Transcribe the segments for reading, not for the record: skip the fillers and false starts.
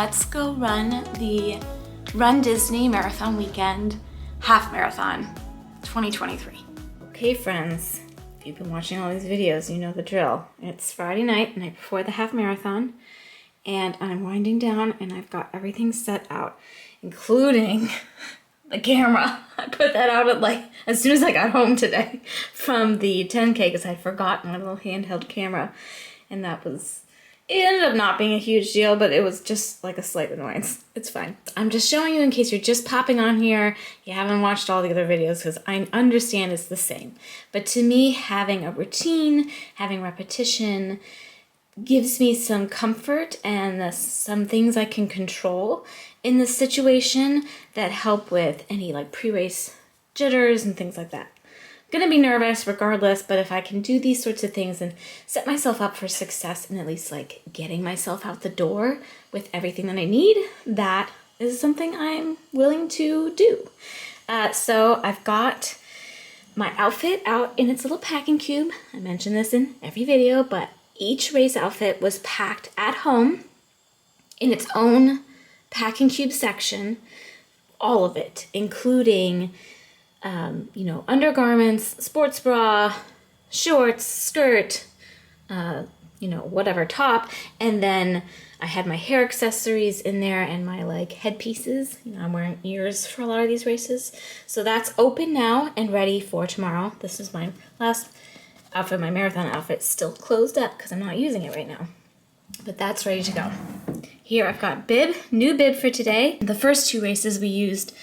let's go run the Run Disney Marathon Weekend Half Marathon 2023. Okay friends, if you've been watching all these videos, you know the drill. It's Friday night before the half marathon, and I'm winding down and I've got everything set out, including the camera. I put that out at as soon as I got home today from the 10K because I'd forgotten my little handheld camera, and it ended up not being a huge deal, but it was just like a slight annoyance. It's fine. I'm just showing you in case you're just popping on here, you haven't watched all the other videos, because I understand it's the same. But to me, having a routine, having repetition, gives me some comfort and some things I can control in the situation that help with any pre-race jitters and things like that. Gonna be nervous regardless, but if I can do these sorts of things and set myself up for success and at least getting myself out the door with everything that I need, that is something I'm willing to do. So I've got my outfit out in its little packing cube. I mention this in every video, but each race outfit was packed at home in its own packing cube section, all of it, including undergarments, sports bra, shorts, skirt, whatever, top. And then I had my hair accessories in there and my headpieces. I'm wearing ears for a lot of these races. So that's open now and ready for tomorrow. This is my last outfit. My marathon outfit still closed up because I'm not using it right now. But that's ready to go. Here I've got new bib for today. The first two races we used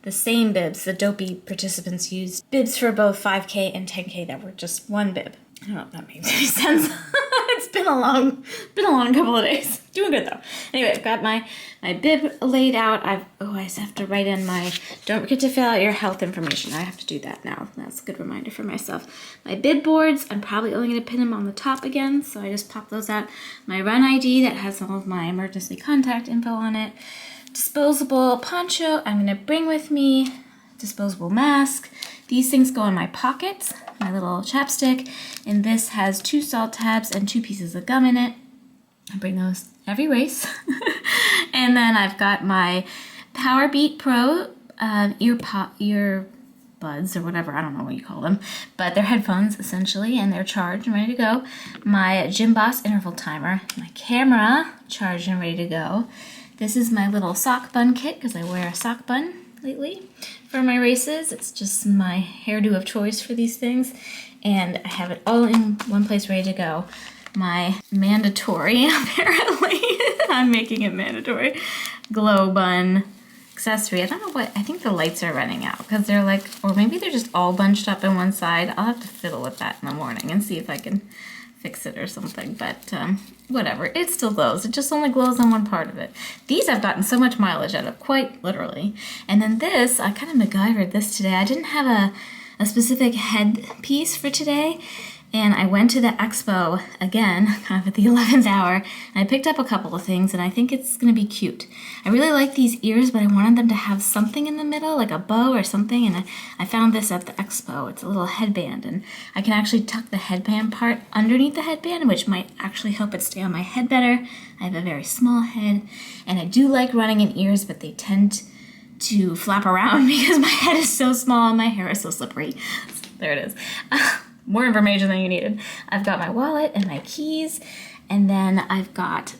the same bibs. The Dopey participants used bibs for both 5K and 10K that were just one bib. I don't know if that makes any sense. It's been a long couple of days. Doing good though. Anyway, I've got my bib laid out. I just have to write in don't forget to fill out your health information. I have to do that now. That's a good reminder for myself. My bib boards, I'm probably only going to pin them on the top again, so I just pop those out. My run ID that has all of my emergency contact info on it. Disposable poncho I'm going to bring with me. Disposable mask. These things go in my pockets. My little chapstick. And this has 2 salt tabs and 2 pieces of gum in it. I bring those every race. And then I've got my Powerbeat Pro earbuds or whatever. I don't know what you call them. But they're headphones essentially, and they're charged and ready to go. My Gym Boss interval timer. My camera charged and ready to go. This is my little sock bun kit because I wear a sock bun lately for my races. It's just my hairdo of choice for these things. And I have it all in one place ready to go. My mandatory, apparently, I'm making it mandatory, glow bun accessory. I don't know I think the lights are running out because they're or maybe they're just all bunched up in one side. I'll have to fiddle with that in the morning and see if I can fix it or something, but whatever, it still glows. It just only glows on one part of it. These I've gotten so much mileage out of, quite literally. And then this, I kind of MacGyvered this today. I didn't have a specific headpiece for today, and I went to the expo again, kind of at the 11th hour, and I picked up a couple of things, and I think it's going to be cute. I really like these ears, but I wanted them to have something in the middle, like a bow or something, and I found this at the expo. It's a little headband, and I can actually tuck the headband part underneath the headband, which might actually help it stay on my head better. I have a very small head, and I do like running in ears, but they tend to flap around because my head is so small and my hair is so slippery. There it is. More information than you needed. I've got my wallet and my keys, and then I've got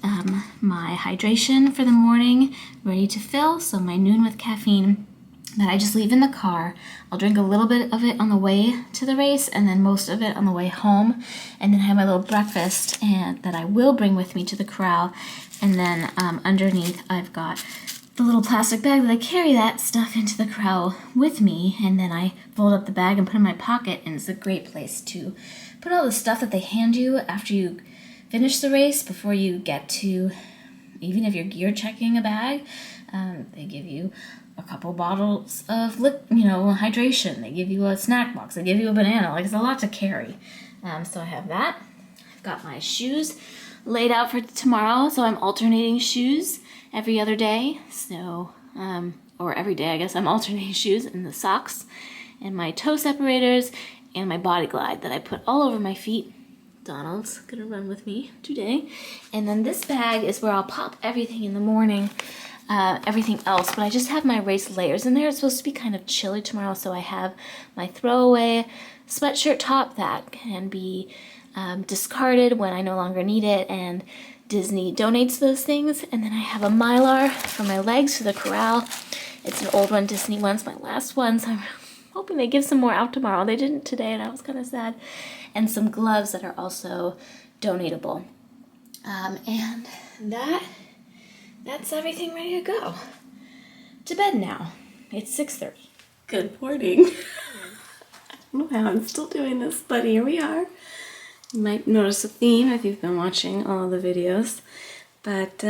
my hydration for the morning ready to fill, so my noon with caffeine that I just leave in the car. I'll drink a little bit of it on the way to the race and then most of it on the way home, and then have my little breakfast that I will bring with me to the corral. And then underneath I've got the little plastic bag that I carry that stuff into the corral with me, and then I fold up the bag and put it in my pocket, and it's a great place to put all the stuff that they hand you after you finish the race before you get to, even if you're gear checking a bag, they give you a couple bottles of hydration, they give you a snack box, they give you a banana, it's a lot to carry. So I have that. I've got my shoes laid out for tomorrow, so I'm alternating shoes every other day, so or every day I guess I'm alternating shoes, and the socks and my toe separators and my body glide that I put all over my feet Donald's gonna run with me today. And then this bag is where I'll pop everything in the morning, everything else, but I just have my race layers in there. It's supposed to be kind of chilly tomorrow, so I have my throwaway sweatshirt top that can be discarded when I no longer need it, and Disney donates those things. And then I have a Mylar for my legs for the corral. It's an old one, Disney one's my last one, so I'm hoping they give some more out tomorrow. They didn't today, and I was kind of sad. And some gloves that are also donatable. And that's everything ready to go. To bed now. It's 6:30. Good morning. I don't know how I'm still doing this, but here we are. You might notice a theme if you've been watching all of the videos. But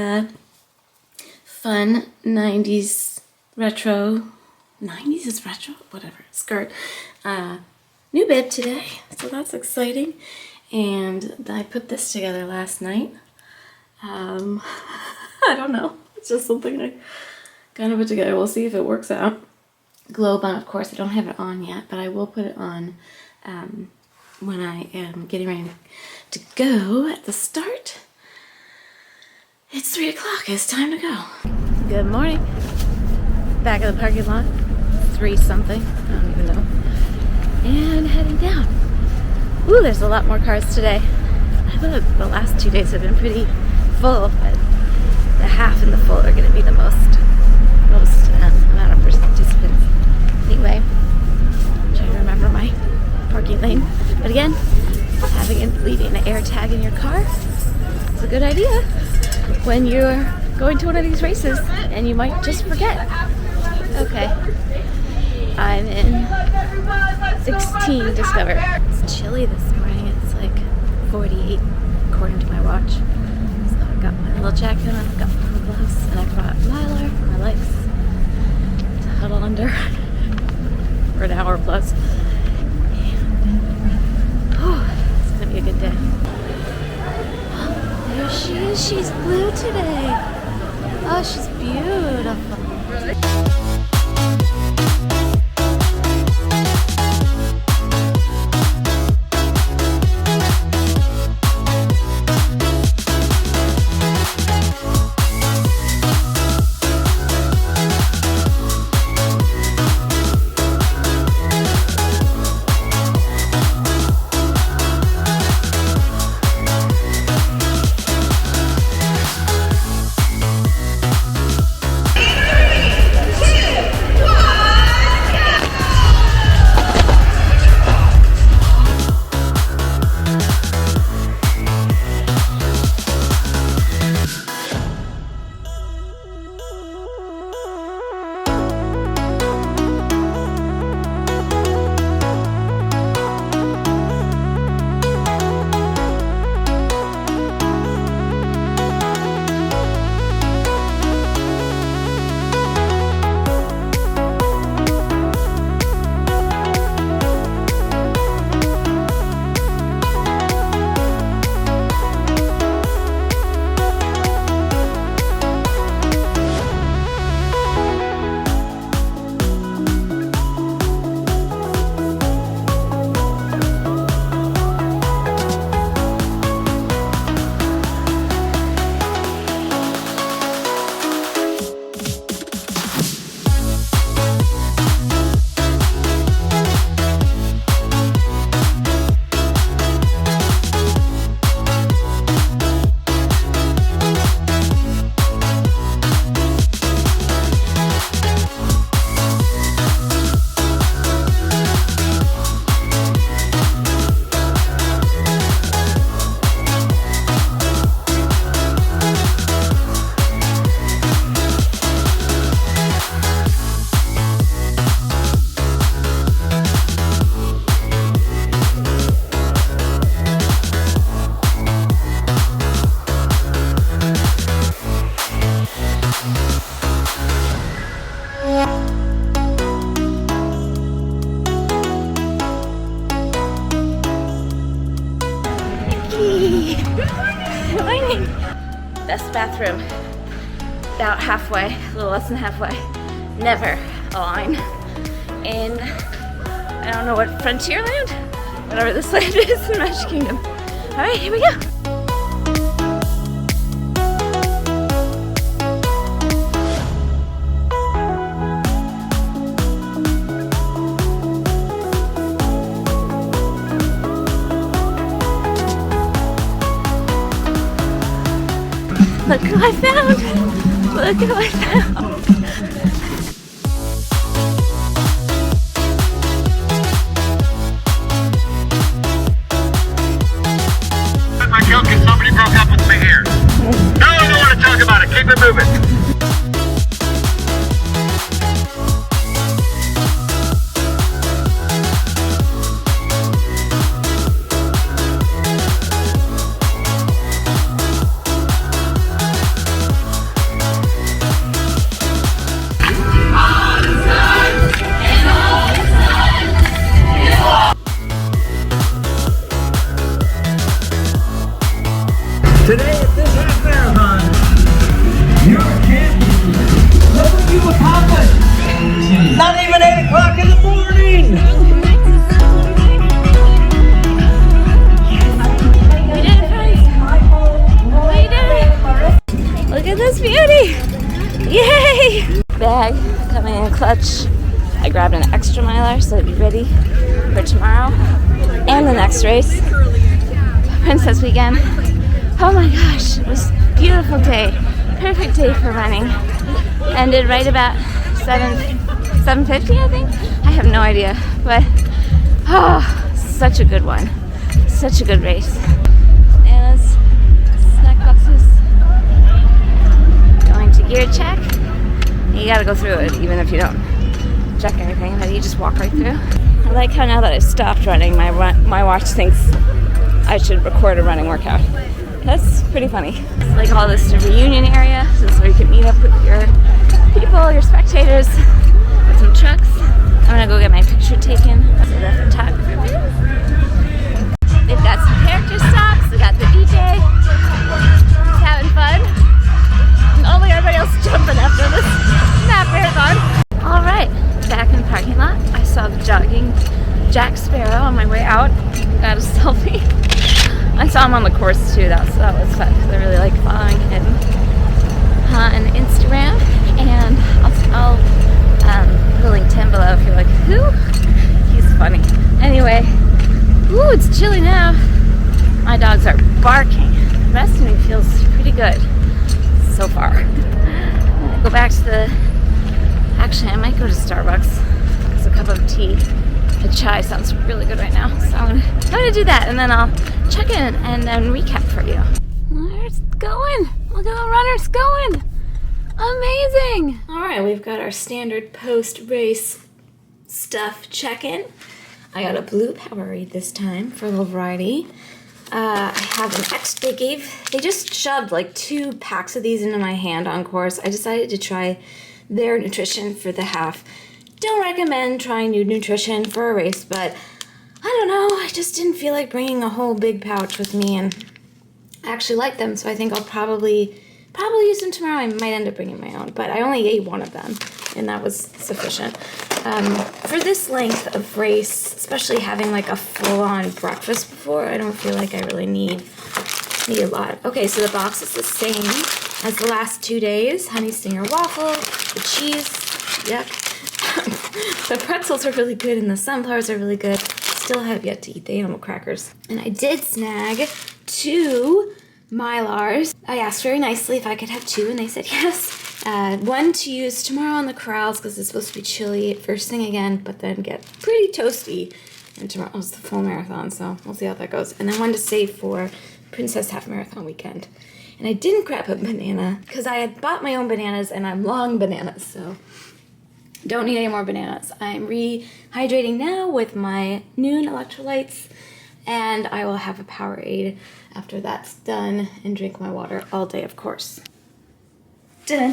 fun 90s retro, 90s is retro? Whatever, skirt. New bib today, so that's exciting. And I put this together last night. I don't know. It's just something I kind of put together. We'll see if it works out. Globe on, of course. I don't have it on yet, but I will put it on when I am getting ready to go at the start. It's 3 o'clock. It's time to go. Good morning. Back of the parking lot. 3 something. I don't even know. And heading down. Ooh, there's a lot more cars today. I thought the last 2 days have been pretty full, but the half and the full are going to be the most amount of participants. Anyway, I'm trying to remember my parking lane. But again, leaving an air tag in your car is a good idea when you're going to one of these races and you might just forget. Okay, I'm in 16 Discover. It's chilly this morning. It's like 48 according to my watch. So I've got my little jacket on, I've got my gloves, and I've brought Mylar for my legs to huddle under for an hour plus. And it's gonna be a good day. There she is. She's blue today. Oh, she's beautiful. Best bathroom. About halfway, a little less than halfway. Never a line. In, I don't know what, Frontierland? Whatever this land is in Magic Kingdom. All right, here we go. Look who I found! Look who I found! My joke is somebody broke up with me here. No, I don't want to talk about it. Keep it moving. Today at this half marathon, you're a champion. Look what you accomplished. Not even 8 o'clock in the morning. We did it, friends. We did it. Look at this beauty. Yay! Bag coming in clutch. I grabbed an extra miler so it'd be ready for tomorrow and the next race. Princess weekend. Oh my gosh, it was a beautiful day. Perfect day for running. Ended right about 7:50, I think. I have no idea, but such a good one. Such a good race. Bananas, snack boxes. Going to gear check. You gotta go through it even if you don't check anything, but you just walk right through. I like how now that I've stopped running, my watch thinks I should record a running workout. That's pretty funny. It's like all this reunion area. This is where you can meet up with your people, your spectators, with some trucks. I'm gonna go get my picture taken. So the photographer is. They've got some character stops. They got the DJ. It's having fun. And only everybody else jumping after this map marathon. All right, back in the parking lot. I saw the jogging Jack Sparrow on my way out. Got a selfie. I saw him on the course too, that was fun because I really like following him on Instagram, and I'll put a link to him below if you're like, who? He's funny. Anyway, ooh, it's chilly now. My dogs are barking. The rest of me feels pretty good so far. I'm gonna go back to actually I might go to Starbucks. There's a cup of tea. The chai sounds really good right now, so I'm gonna do that, and then I'll check in and then recap for you. Where's it going? Look at the runners going! Amazing! All right, we've got our standard post-race stuff check-in. I got a blue Powerade this time for a little variety. I have an extra. They just shoved like 2 packs of these into my hand on course. I decided to try their nutrition for the half. Don't recommend trying new nutrition for a race, but I don't know, I just didn't feel like bringing a whole big pouch with me, and I actually like them, so I think I'll probably use them tomorrow. I might end up bringing my own, but I only ate one of them, and that was sufficient. For this length of race, especially having like a full-on breakfast before, I don't feel like I really need a lot. Okay, so the box is the same as the last 2 days. Honey Stinger waffle, the cheese, yuck. The pretzels are really good and the sunflowers are really good. Still have yet to eat the animal crackers. And I did snag 2 Mylars. I asked very nicely if I could have 2 and they said yes. 1 to use tomorrow on the corrals because it's supposed to be chilly first thing again, but then get pretty toasty. And tomorrow's the full marathon, so we'll see how that goes. And then 1 to save for Princess Half Marathon weekend. And I didn't grab a banana because I had bought my own bananas and I'm long bananas, so don't need any more bananas. I'm rehydrating now with my noon electrolytes, and I will have a Powerade after that's done and drink my water all day, of course. Yeah,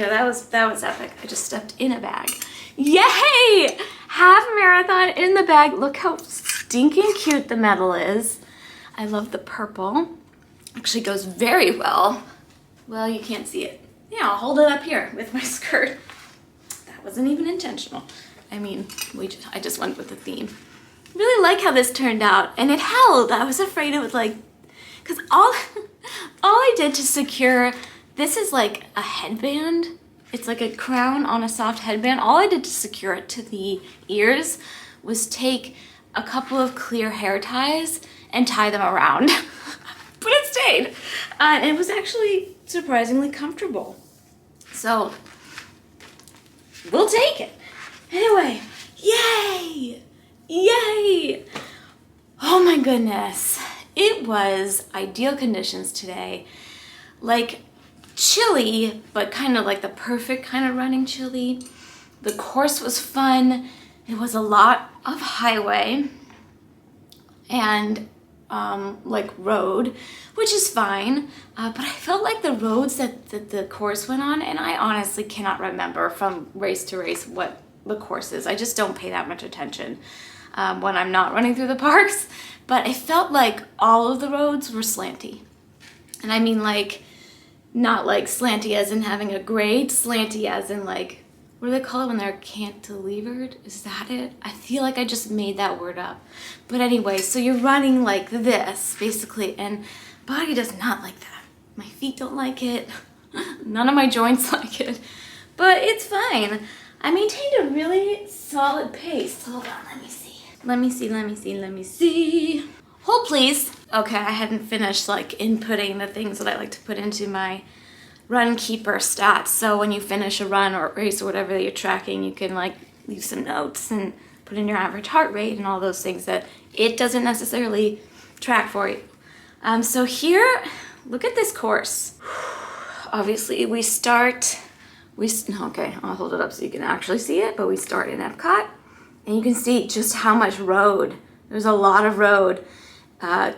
that was epic. I just stepped in a bag. Yay! Half marathon in the bag. Look how stinking cute the medal is. I love the purple. Actually goes very well. Well, you can't see it. Yeah, I'll hold it up here with my skirt. That wasn't even intentional. I mean, I just went with the theme. Really like how this turned out, and it held. I was afraid it would like, cause all I did to secure, this is like a headband. It's like a crown on a soft headband. All I did to secure it to the ears was take a couple of clear hair ties and tie them around. But it stayed. And it was actually surprisingly comfortable. So, we'll take it. Anyway, yay! Yay! Oh my goodness. It was ideal conditions today. Like chilly, but kind of like the perfect kind of running chilly. The course was fun. It was a lot of highway and like road, which is fine. But I felt like the roads that the course went on, and I honestly cannot remember from race to race what the course is. I just don't pay that much attention when I'm not running through the parks. But it felt like all of the roads were slanty. And I mean like, not like slanty as in having a grade, slanty as in like, what do they call it when they're cantilevered? Is that it? I feel like I just made that word up. But anyway, so you're running like this, basically, and body does not like that. My feet don't like it. None of my joints like it. But it's fine. I maintained a really solid pace. Hold on, let me see. Let me see. Hold please. Okay, I hadn't finished like inputting the things that I like to put into my run keeper stats. So when you finish a run or race or whatever that you're tracking, you can like leave some notes and put in your average heart rate and all those things that it doesn't necessarily track for you. So here, look at this course. Obviously okay, I'll hold it up so you can actually see it, but we start in Epcot and you can see just how much road. There's a lot of road.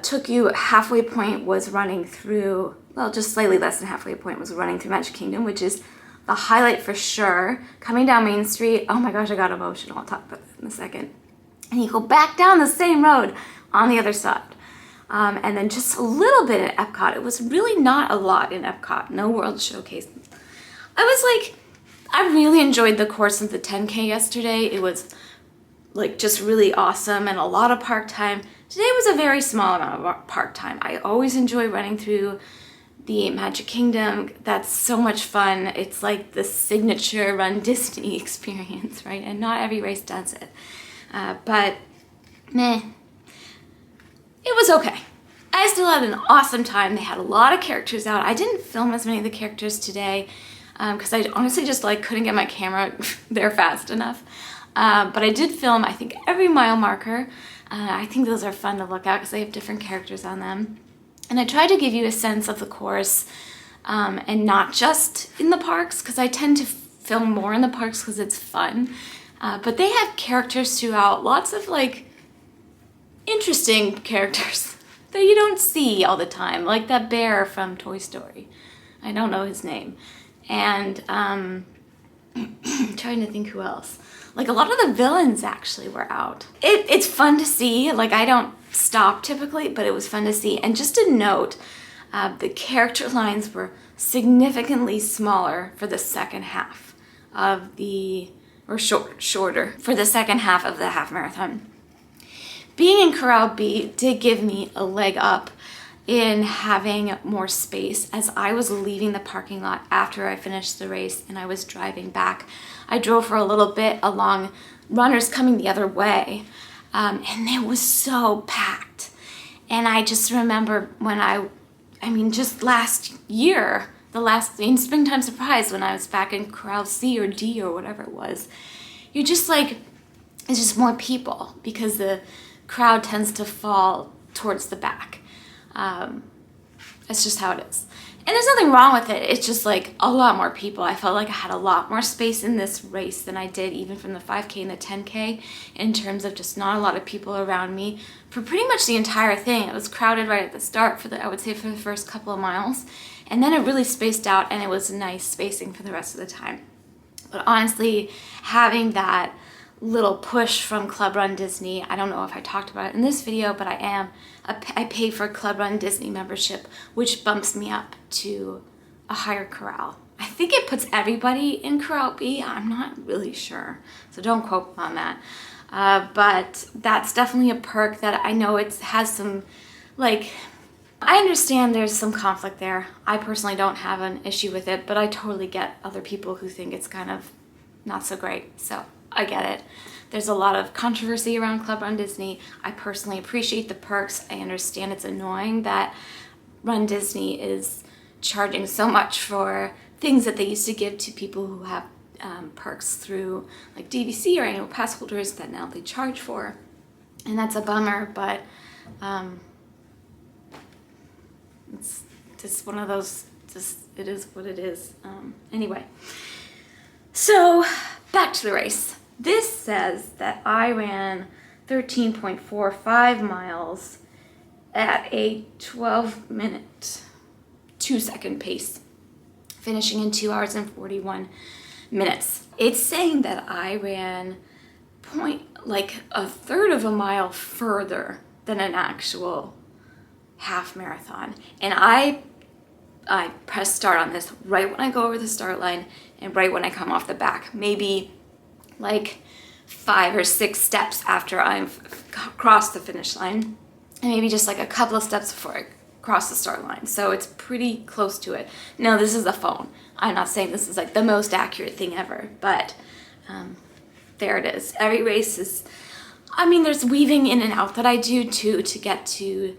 Took you halfway point was running through, well, just slightly less than halfway point was running through Magic Kingdom, which is the highlight for sure. Coming down Main Street, oh my gosh, I got emotional. I'll talk about that in a second. And you go back down the same road on the other side. And then just a little bit at Epcot. It was really not a lot in Epcot, no World Showcase. I really enjoyed the course of the 10K yesterday. It was like just really awesome and a lot of park time. Today was a very small amount of park time. I always enjoy running through the Magic Kingdom. That's so much fun. It's like the signature runDisney experience, right? And not every race does it. But meh, it was okay. I still had an awesome time. They had a lot of characters out. I didn't film as many of the characters today because I honestly just like couldn't get my camera there fast enough. But I did film, I think, every mile marker. I think those are fun to look at because they have different characters on them. And I tried to give you a sense of the course and not just in the parks because I tend to film more in the parks because it's fun. But they have characters throughout, lots of like interesting characters that you don't see all the time, like that bear from Toy Story. I don't know his name. And I'm trying to think who else. Like a lot of the villains actually were out. It's fun to see. Like I don't stop typically, but it was fun to see. And just a note, the character lines were significantly smaller for the second half of the, or shorter for the second half of the half marathon. Being in Corral B did give me a leg up in having more space as I was leaving the parking lot after I finished the race and I was driving back. I drove for a little bit along runners coming the other way and it was so packed. And I just remember when I mean just last year, in Springtime Surprise when I was back in Corral C or D or whatever it was, you're just like, it's just more people because the crowd tends to fall towards the back. That's just how it is. And there's nothing wrong with it. It's just like a lot more people. I felt like I had a lot more space in this race than I did even from the 5K and the 10K in terms of just not a lot of people around me for pretty much the entire thing. It was crowded right at the start I would say for the first couple of miles. And then it really spaced out and it was nice spacing for the rest of the time. But honestly, having that little push from Club runDisney. I don't know if I talked about it in this video, but I pay for Club runDisney membership, which bumps me up to a higher corral. I I think it puts everybody in Corral B. I'm not really sure, so don't quote me on that. But that's definitely a perk that I know it has some, like, I understand there's some conflict there. I personally don't have an issue with it, but I totally get other people who think it's kind of not so great. So I get it. There's a lot of controversy around Club Run Disney. I personally appreciate the perks. I understand it's annoying that Run Disney is charging so much for things that they used to give to people who have perks through like DVC or annual pass holders that now they charge for. And that's a bummer, but it's just one of those, just it is what it is. Anyway, so back to the race. This says that I ran 13.45 miles at a 12-minute, 2-second pace, finishing in 2 hours and 41 minutes. It's saying that I ran like a third of a mile further than an actual half marathon. And I press start on this right when I go over the start line and right when I come off the back, maybe like 5 or 6 steps after I've crossed the finish line, and maybe just like a couple of steps before I cross the start line. So it's pretty close to it. Now, this is a phone. I'm not saying this is like the most accurate thing ever, but there it is. Every race is, I mean, there's weaving in and out that I do too to get to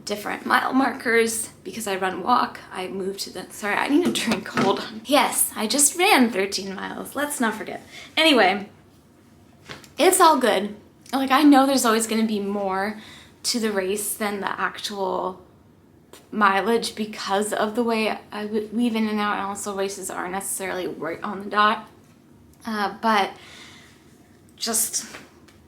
different mile markers. Because I run walk, I move to the, sorry, I need a drink, hold on. Yes, I just ran 13 miles, let's not forget. Anyway, it's all good. Like, I know there's always gonna be more to the race than the actual mileage because of the way I weave in and out, and also races aren't necessarily right on the dot. But just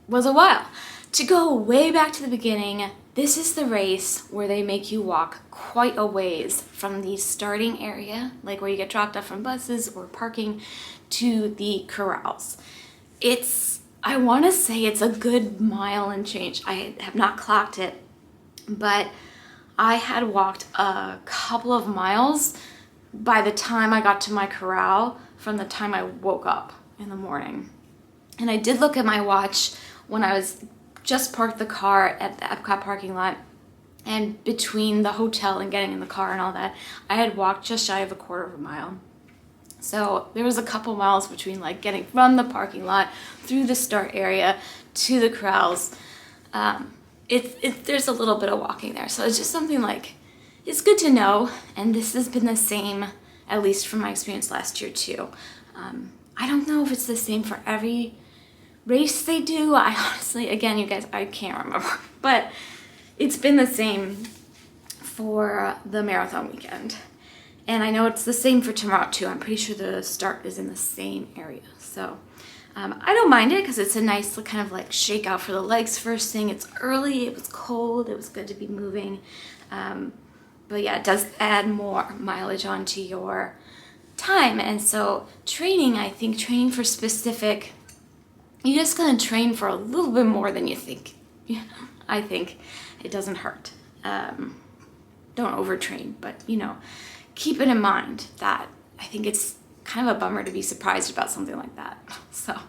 was a while. To go way back to the beginning, this is the race where they make you walk quite a ways from the starting area, like where you get dropped off from buses or parking, to the corrals. I want to say it's a good mile and change. I have not clocked it, but I had walked a couple of miles by the time I got to my corral from the time I woke up in the morning. And I did look at my watch when I was just parked the car at the Epcot parking lot, and between the hotel and getting in the car and all that, I had walked just shy of a quarter of a mile. So there was a couple miles between like getting from the parking lot through the start area to the corrals. There's a little bit of walking there. So it's just something like, it's good to know. And this has been the same, at least from my experience last year too. I don't know if it's the same for every race they do. I honestly, again, you guys, I can't remember, but it's been the same for the marathon weekend. And I know it's the same for tomorrow too. I'm pretty sure the start is in the same area. So I don't mind it because it's a nice kind of like shake out for the legs first thing. It's early, it was cold, it was good to be moving. But yeah, it does add more mileage onto your time. And so training, I think training for specific, you're just gonna train for a little bit more than you think. Yeah, I think it doesn't hurt. Don't overtrain, but you know, keep it in mind that I think it's kind of a bummer to be surprised about something like that. So,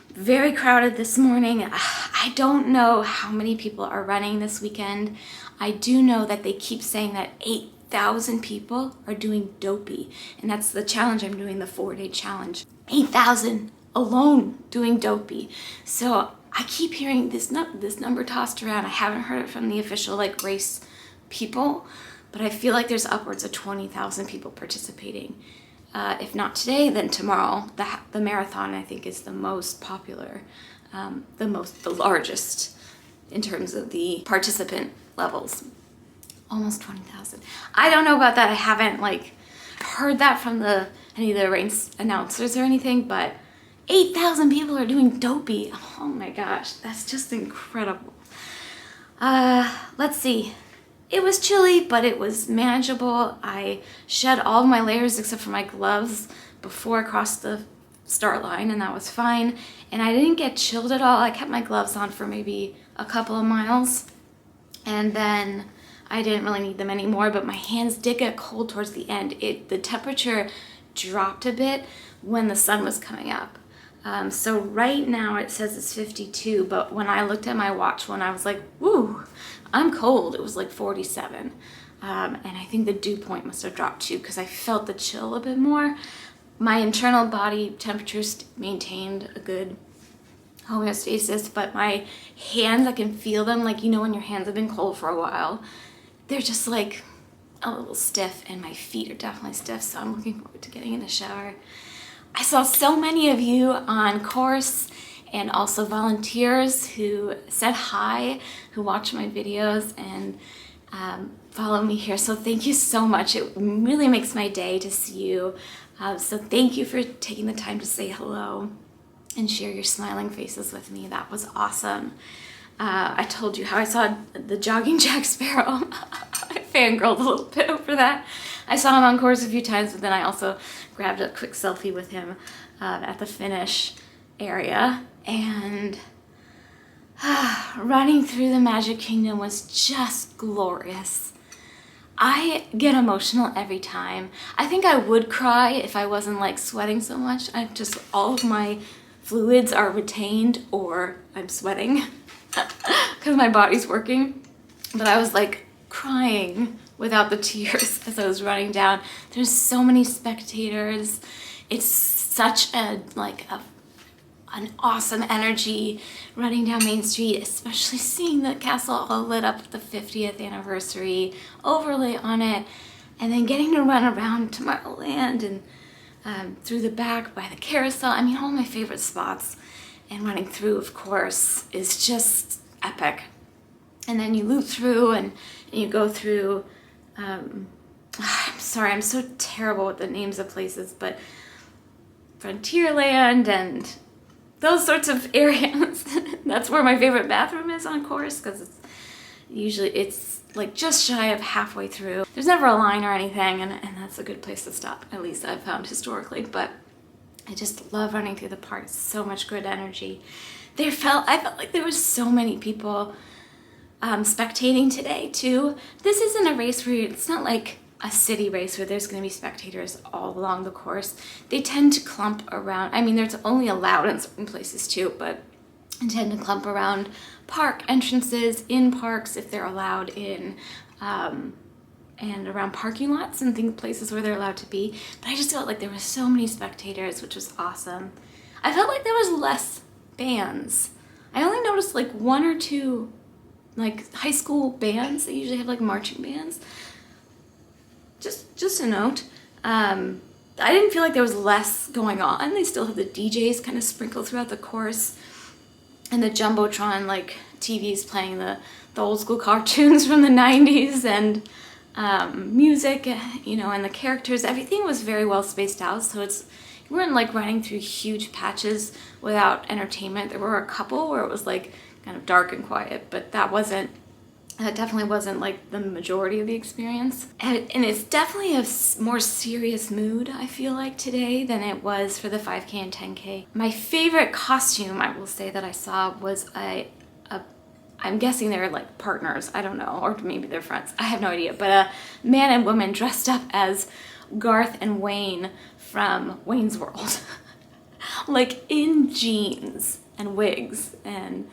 very crowded this morning. I don't know how many people are running this weekend. I do know that they keep saying that 8,000 people are doing Dopey, and that's the challenge I'm doing, the 4-day challenge. 8,000 alone doing Dopey. So I keep hearing this number tossed around. I haven't heard it from the official like race people, but I feel like there's upwards of 20,000 people participating. If not today, then tomorrow. The marathon, I think, is the most popular, the largest in terms of the participant levels. Almost 20,000. I don't know about that. I haven't like heard that from any of the race announcers or anything, but 8,000 people are doing Dopey. Oh my gosh, that's just incredible. Let's see. It was chilly, but it was manageable. I shed all of my layers except for my gloves before I crossed the start line, and that was fine. And I didn't get chilled at all. I kept my gloves on for maybe a couple of miles, and then I didn't really need them anymore, but my hands did get cold towards the end. The temperature dropped a bit when the sun was coming up. So right now it says it's 52, but when I looked at my watch when I was like, woo, I'm cold, it was like 47. And I think the dew point must have dropped too, because I felt the chill a bit more. My internal body temperatures maintained a good homeostasis, but my hands, I can feel them, like, you know, when your hands have been cold for a while, they're just like a little stiff, and my feet are definitely stiff, so I'm looking forward to getting in the shower. I saw so many of you on course and also volunteers who said hi, who watch my videos and follow me here. So thank you so much. It really makes my day to see you. So thank you for taking the time to say hello and share your smiling faces with me. That was awesome. I told you how I saw the jogging Jack Sparrow. I fangirled a little bit over that. I saw him on course a few times, but then I also grabbed a quick selfie with him at the finish area. And running through the Magic Kingdom was just glorious. I get emotional every time. I think I would cry if I wasn't like sweating so much. All of my fluids are retained, or I'm sweating because my body's working. But I was like crying without the tears as I was running down. There's so many spectators. It's such an awesome energy running down Main Street, especially seeing the castle all lit up with the 50th anniversary overlay on it, and then getting to run around Tomorrowland and through the back by the carousel. I mean, all my favorite spots, and running through, of course, is just epic. And then you loop through and you go through, I'm sorry, I'm so terrible with the names of places, but Frontierland and those sorts of areas. That's where my favorite bathroom is on course, because it's like just shy of halfway through. There's never a line or anything, and that's a good place to stop, at least I've found historically. But I just love running through the park. So much good energy. I felt like there was so many people spectating today too. This isn't a race where it's not like a city race where there's going to be spectators all along the course. They tend to clump around. I mean, there's only allowed in certain places too, but they tend to clump around park entrances, in parks if they're allowed in, and around parking lots and places where they're allowed to be. But I just felt like there were so many spectators, which was awesome. I felt like there was less bands. I only noticed like one or two like high school bands. They usually have like marching bands. Just a note. I didn't feel like there was less going on. They still have the DJs kind of sprinkled throughout the course, and the Jumbotron like TVs playing the old school cartoons from the 90s, and music, you know, and the characters. Everything was very well spaced out, so you weren't like running through huge patches without entertainment. There were a couple where it was like kind of dark and quiet, but that definitely wasn't like the majority of the experience. And it's definitely a more serious mood, I feel like, today than it was for the 5K and 10K. My favorite costume, I will say, that I saw was I'm guessing they're like partners, I don't know, or maybe they're friends, I have no idea, but a man and woman dressed up as Garth and Wayne from Wayne's World. Like in jeans and wigs, and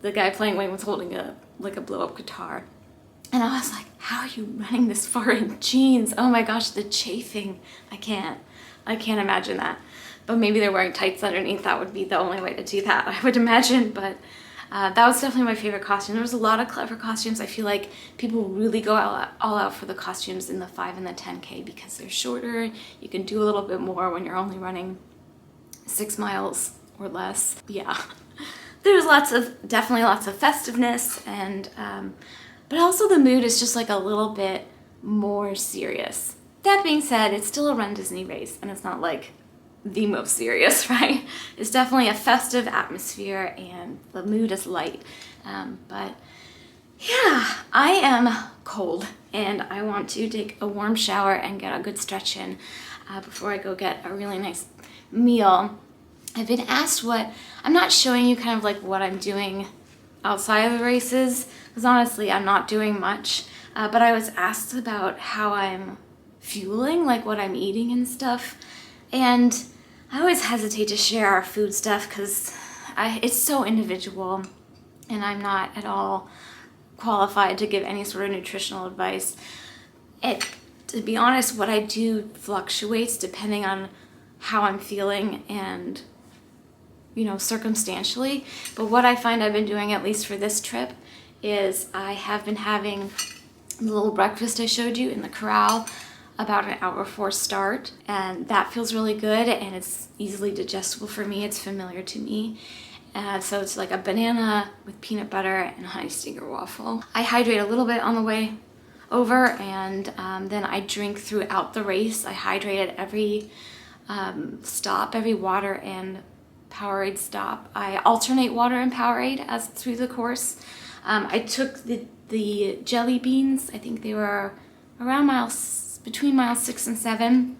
the guy playing Wayne was holding a blow-up guitar. And I was like, how are you running this far in jeans? Oh my gosh, the chafing. I can't imagine that. But maybe they're wearing tights underneath. That would be the only way to do that, I would imagine. But that was definitely my favorite costume. There was a lot of clever costumes. I feel like people really go all out for the costumes in the 5 and the 10K because they're shorter. You can do a little bit more when you're only running 6 miles or less. Yeah. There's definitely lots of festiveness, and but also the mood is just like a little bit more serious. That being said, it's still a runDisney race, and it's not like the most serious, right? It's definitely a festive atmosphere, and the mood is light. But yeah, I am cold, and I want to take a warm shower and get a good stretch in before I go get a really nice meal. I've been asked I'm not showing you kind of like what I'm doing outside of the races, because honestly, I'm not doing much. but I was asked about how I'm fueling, like what I'm eating and stuff. And I always hesitate to share our food stuff because it's so individual, and I'm not at all qualified to give any sort of nutritional advice. To be honest, what I do fluctuates depending on how I'm feeling and, you know, circumstantially. But what I find I've been doing, at least for this trip, is I have been having the little breakfast I showed you in the corral about an hour before start, and that feels really good, and it's easily digestible for me. It's familiar to me. So it's like a banana with peanut butter and a honey stinger waffle. I hydrate a little bit on the way over, and then I drink throughout the race. I hydrate at every stop, every water and Powerade stop. I alternate water and Powerade as through the course. I took the jelly beans. I think they were around between miles 6 and 7.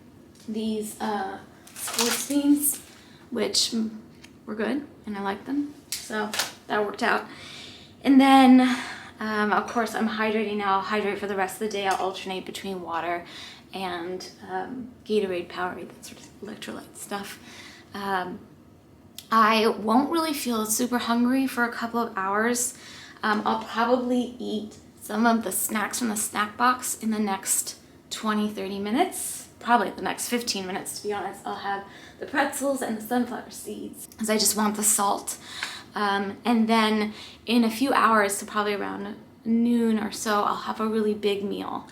These sports beans, which were good, and I like them, so that worked out. And then, of course, I'm hydrating now. I'll hydrate for the rest of the day. I'll alternate between water and Gatorade, Powerade, that sort of electrolyte stuff. I won't really feel super hungry for a couple of hours. I'll probably eat some of the snacks from the snack box in the next 20-30 minutes, probably the next 15 minutes, to be honest. I'll have the pretzels and the sunflower seeds because I just want the salt. And then in a few hours, so probably around noon or so, I'll have a really big meal.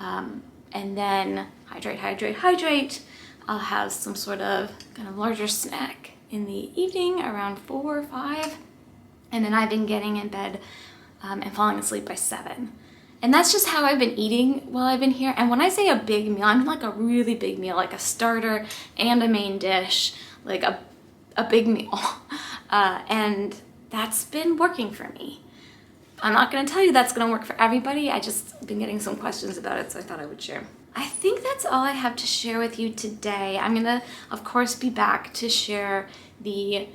And then hydrate. I'll have some sort of kind of larger snack in the evening around 4 or 5. And then I've been getting in bed and falling asleep by 7. And that's just how I've been eating while I've been here. And when I say a big meal, I mean like a really big meal, like a starter and a main dish, like a big meal. And that's been working for me. I'm not gonna tell you that's gonna work for everybody. I just been getting some questions about it, so I thought I would share. I think that's all I have to share with you today. I'm gonna, of course, be back to share the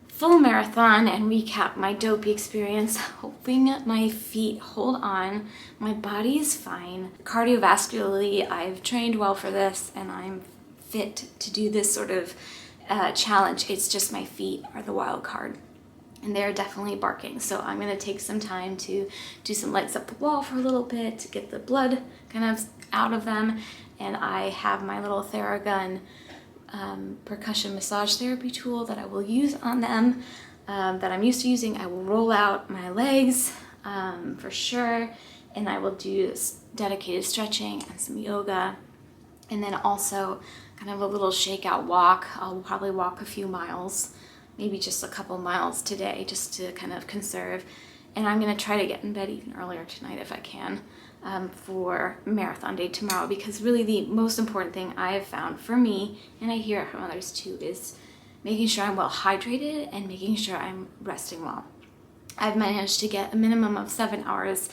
full marathon and recap my Dopey experience, hoping my feet hold on. My body is fine. Cardiovascularly, I've trained well for this, and I'm fit to do this sort of challenge. It's just my feet are the wild card, and they're definitely barking. So I'm gonna take some time to do some lights up the wall for a little bit to get the blood kind of out of them. And I have my little Theragun percussion massage therapy tool that I will use on them, that I'm used to using. I will roll out my legs for sure, and I will do dedicated stretching and some yoga, and then also kind of a little shakeout walk. I'll probably walk a few miles, maybe just a couple miles today, just to kind of conserve. And I'm gonna try to get in bed even earlier tonight if I can, for marathon day tomorrow, because really the most important thing I have found for me, and I hear it from others too, is making sure I'm well hydrated and making sure I'm resting well. I've managed to get a minimum of 7 hours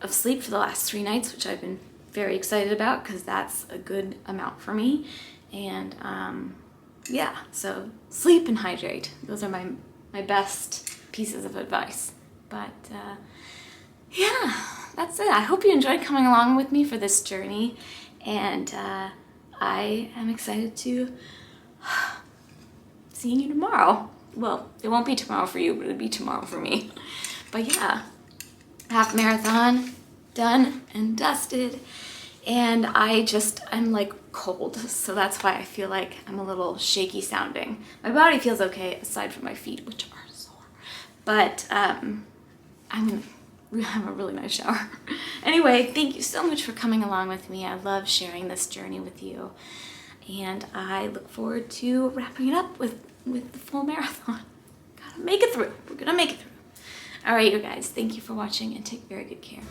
of sleep for the last 3 nights, which I've been very excited about because that's a good amount for me. And yeah, so sleep and hydrate. Those are my best pieces of advice. But yeah, that's it. I hope you enjoyed coming along with me for this journey, and I am excited to seeing you tomorrow. Well, it won't be tomorrow for you, but it'll be tomorrow for me. But yeah, half marathon done and dusted, and I'm like cold, so that's why I feel like I'm a little shaky sounding. My body feels okay aside from my feet, which are sore, but I'm gonna have a really nice shower. Anyway, thank you so much for coming along with me. I love sharing this journey with you, and I look forward to wrapping it up with the full marathon. Gotta make it through. We're gonna make it through. All right, you guys, thank you for watching, and take very good care.